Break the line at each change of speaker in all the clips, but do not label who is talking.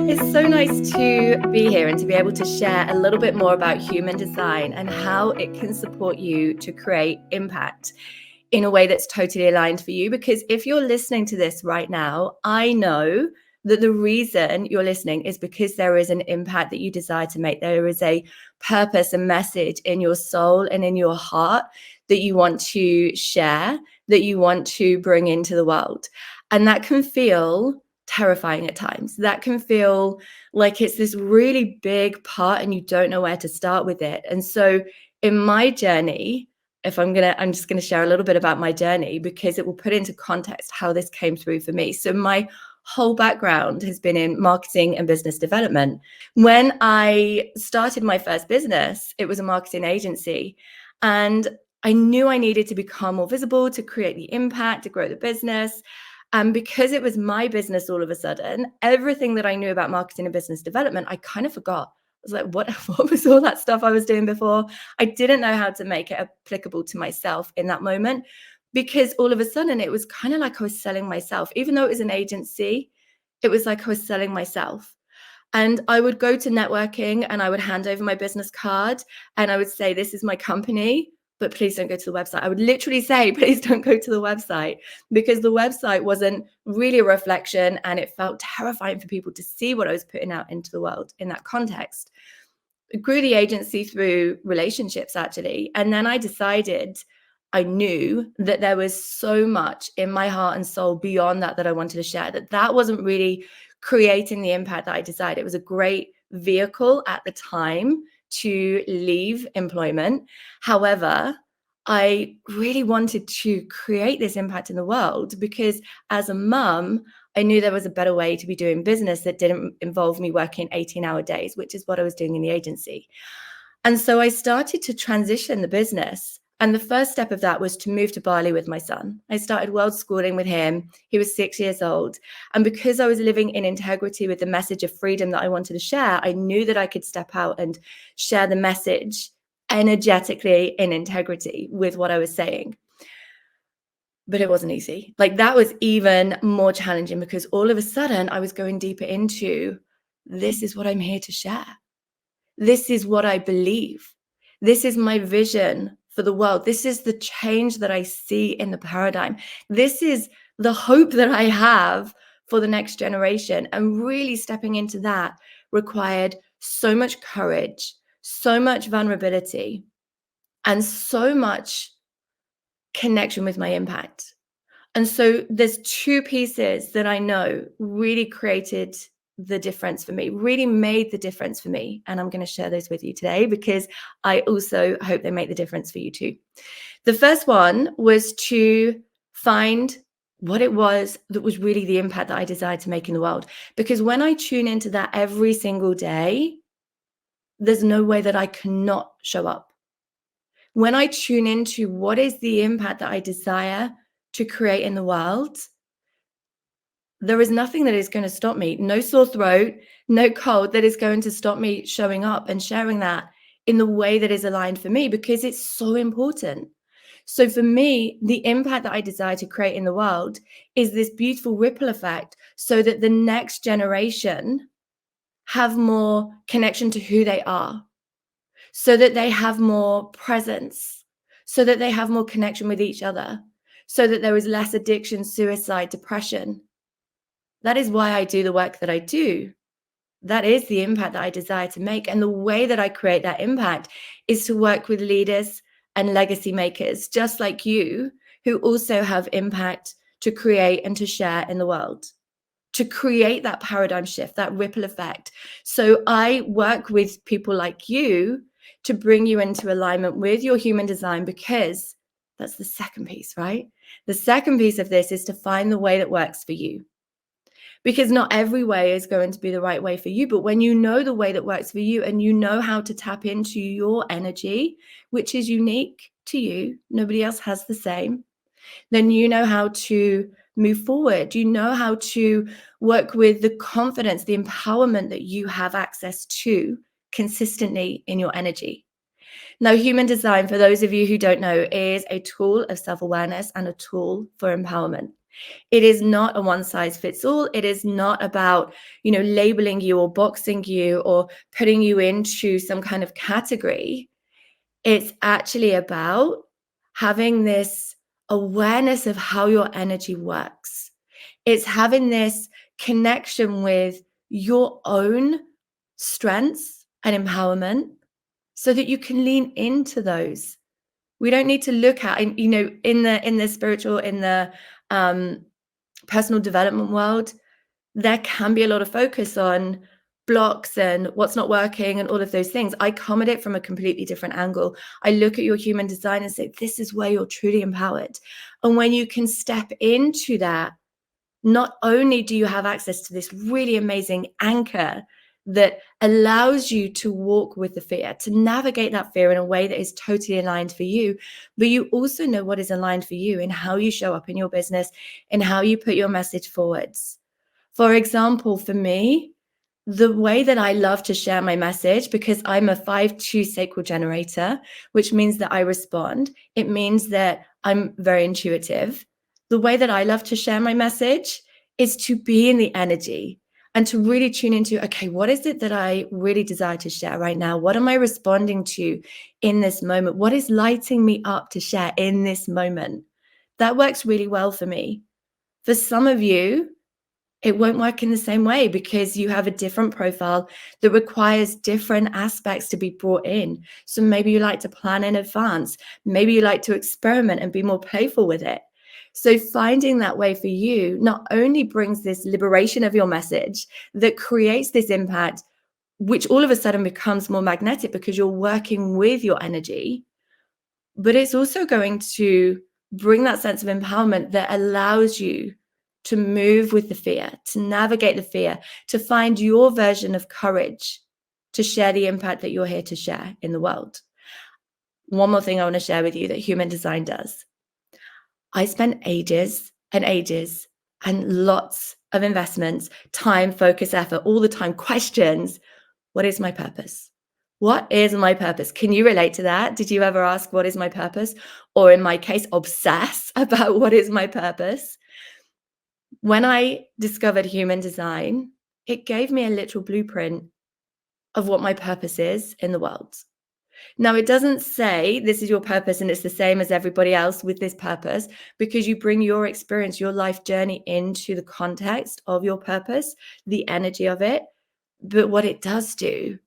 It's so nice to be here and to be able to share a little bit more about human design and how it can support you to create impact in a way that's totally aligned for you. Because if you're listening to this right now, I know that the reason you're listening is because there is an impact that you desire to make. There is a purpose and message in your soul and in your heart that you want to share, that you want to bring into the world. And that can feel terrifying at times. That can feel like it's this really big part and you don't know where to start with it. And so in my journey, I'm just going to share a little bit about my journey because it will put into context how this came through for me. So my whole background has been in marketing and business development. When I started my first business, it was a marketing agency, and I knew I needed to become more visible, to create the impact, to grow the business. And because it was my business all of a sudden, everything that I knew about marketing and business development, I kind of forgot. I was like, what was all that stuff I was doing before? I didn't know how to make it applicable to myself in that moment, because all of a sudden it was kind of like I was selling myself. Even though it was an agency, it was like I was selling myself. And I would go to networking and I would hand over my business card and I would say, this is my company, but please don't go to the website. I would literally say, please don't go to the website, because the website wasn't really a reflection and it felt terrifying for people to see what I was putting out into the world in that context. I grew the agency through relationships, actually. And then I decided, I knew that there was so much in my heart and soul beyond that I wanted to share, that wasn't really creating the impact that I desired. It was a great vehicle at the time to leave employment. However, I really wanted to create this impact in the world because as a mum, I knew there was a better way to be doing business that didn't involve me working 18-hour days, which is what I was doing in the agency. And so I started to transition the business. And the first step of that was to move to Bali with my son. I started world schooling with him. He was 6 years old. And because I was living in integrity with the message of freedom that I wanted to share, I knew that I could step out and share the message energetically in integrity with what I was saying. But it wasn't easy. Like, that was even more challenging because all of a sudden I was going deeper into, this is what I'm here to share. This is what I believe. This is my vision for the world. This is the change that I see in the paradigm. This is the hope that I have for the next generation. And really stepping into that required so much courage, so much vulnerability, and so much connection with my impact. And so there's two pieces that I know really created the difference for me, really made the difference for me. And I'm going to share those with you today because I also hope they make the difference for you too. The first one was to find what it was that was really the impact that I desired to make in the world. Because when I tune into that every single day, there's no way that I cannot show up. When I tune into what is the impact that I desire to create in the world, there is nothing that is going to stop me. No sore throat, no cold that is going to stop me showing up and sharing that in the way that is aligned for me, because it's so important. So for me, the impact that I desire to create in the world is this beautiful ripple effect so that the next generation have more connection to who they are, so that they have more presence, so that they have more connection with each other, so that there is less addiction, suicide, depression. That is why I do the work that I do. That is the impact that I desire to make. And the way that I create that impact is to work with leaders and legacy makers, just like you, who also have impact to create and to share in the world, to create that paradigm shift, that ripple effect. So I work with people like you to bring you into alignment with your human design, because that's the second piece, right? The second piece of this is to find the way that works for you. Because not every way is going to be the right way for you. But when you know the way that works for you and you know how to tap into your energy, which is unique to you, nobody else has the same, then you know how to move forward. You know how to work with the confidence, the empowerment that you have access to consistently in your energy. Now, human design, for those of you who don't know, is a tool of self-awareness and a tool for empowerment. It is not a one size fits all. It is not about, labeling you or boxing you or putting you into some kind of category. It's actually about having this awareness of how your energy works. It's having this connection with your own strengths and empowerment so that you can lean into those. We don't need to look at, in the spiritual, in the personal development world, there can be a lot of focus on blocks and what's not working and all of those things. I come at it from a completely different angle. I look at your human design and say, this is where you're truly empowered. And when you can step into that, not only do you have access to this really amazing anchor that allows you to walk with the fear, to navigate that fear in a way that is totally aligned for you, but you also know what is aligned for you in how you show up in your business and how you put your message forwards. For example, for me, the way that I love to share my message, because I'm a 5-2 sacral generator, which means that I respond. It means that I'm very intuitive. The way that I love to share my message is to be in the energy and to really tune into, okay, what is it that I really desire to share right now? What am I responding to in this moment? What is lighting me up to share in this moment? That works really well for me. For some of you, it won't work in the same way because you have a different profile that requires different aspects to be brought in. So maybe you like to plan in advance. Maybe you like to experiment and be more playful with it. So finding that way for you not only brings this liberation of your message that creates this impact, which all of a sudden becomes more magnetic because you're working with your energy, but it's also going to bring that sense of empowerment that allows you to move with the fear, to navigate the fear, to find your version of courage, to share the impact that you're here to share in the world. One more thing I want to share with you that human design does. I spent ages and ages and lots of investments, time, focus, effort, all the time, questions. What is my purpose? What is my purpose? Can you relate to that? Did you ever ask, what is my purpose? Or in my case, obsess about what is my purpose? When I discovered human design, it gave me a literal blueprint of what my purpose is in the world. Now, it doesn't say this is your purpose and it's the same as everybody else with this purpose, because you bring your experience, your life journey into the context of your purpose, the energy of it. But what it does do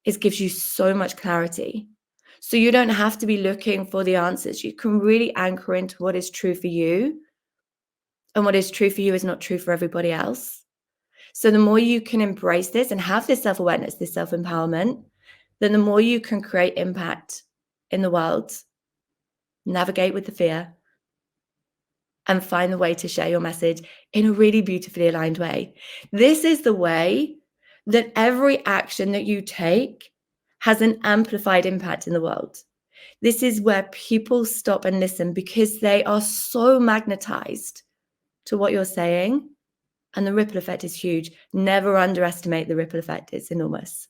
is gives you so much clarity. So you don't have to be looking for the answers. You can really anchor into what is true for you. And what is true for you is not true for everybody else. So the more you can embrace this and have this self-awareness, this self-empowerment, then the more you can create impact in the world, navigate with the fear, and find the way to share your message in a really beautifully aligned way. This is the way that every action that you take has an amplified impact in the world. This is where people stop and listen because they are so magnetized to what you're saying, and the ripple effect is huge. Never underestimate the ripple effect. It's enormous.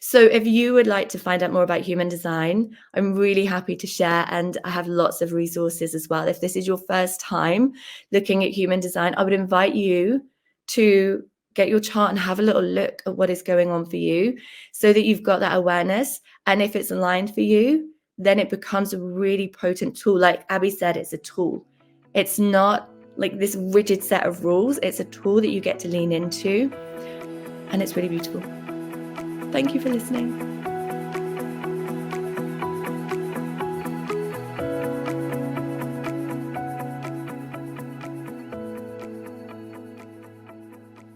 So if you would like to find out more about human design, I'm really happy to share, and I have lots of resources as well. If this is your first time looking at human design, I would invite you to get your chart and have a little look at what is going on for you so that you've got that awareness. And if it's aligned for you, then it becomes a really potent tool. Like Abby said, it's a tool. It's not like this rigid set of rules. It's a tool that you get to lean into, and it's really beautiful. Thank you for listening.